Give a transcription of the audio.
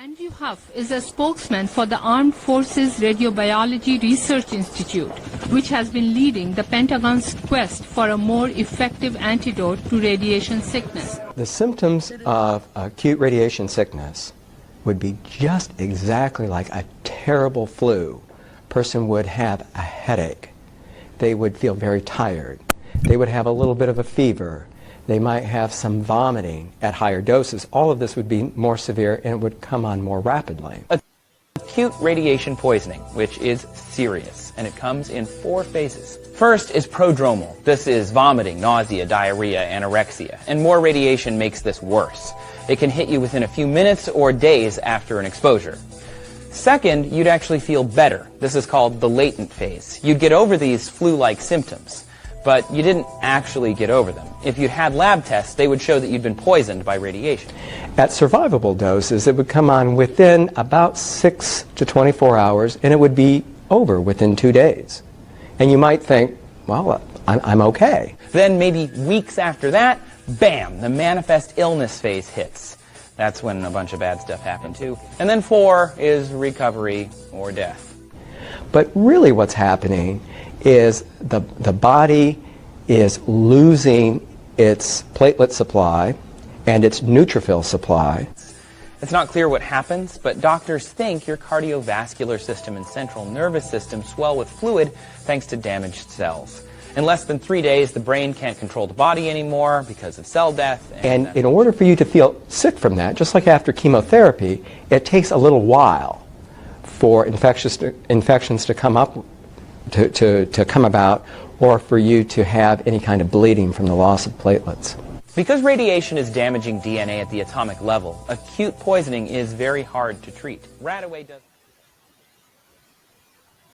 Andrew Huff is a spokesman for the Armed Forces Radiobiology Research Institute, which has been leading the Pentagon's quest for a more effective antidote to radiation sickness. The symptoms of acute radiation sickness would be just exactly like a terrible flu. A person would have a headache. They would feel very tired. They would have a little bit of a fever. They might have some vomiting at higher doses. All of this would be more severe and it would come on more rapidly. Acute radiation poisoning, which is serious, and it comes in 4 phases. First is prodromal. This is vomiting, nausea, diarrhea, anorexia, and more radiation makes this worse. It can hit you within a few minutes or days after an exposure. Second, you'd actually feel better. This is called the latent phase. You'd get over these flu-like symptoms, but you didn't actually get over them. If you'd had lab tests, they would show that you'd been poisoned by radiation. At survivable doses, it would come on within about 6 to 24 hours, and it would be over within 2 days. And you might think, well, I'm okay. Then maybe weeks after that, bam, the manifest illness phase hits. That's when a bunch of bad stuff happened too. And then 4 is recovery or death. But really what's happening is the body is losing its platelet supply and its neutrophil supply. It's not clear what happens, but doctors think your cardiovascular system and central nervous system swell with fluid thanks to damaged cells. In less than 3 days, the brain can't control the body anymore because of cell death. And in order for you to feel sick from that, just like after chemotherapy, it takes a little while for infections to come up, to come about, or for you to have any kind of bleeding from the loss of platelets. Because radiation is damaging DNA at the atomic level, acute poisoning is very hard to treat. Radaway does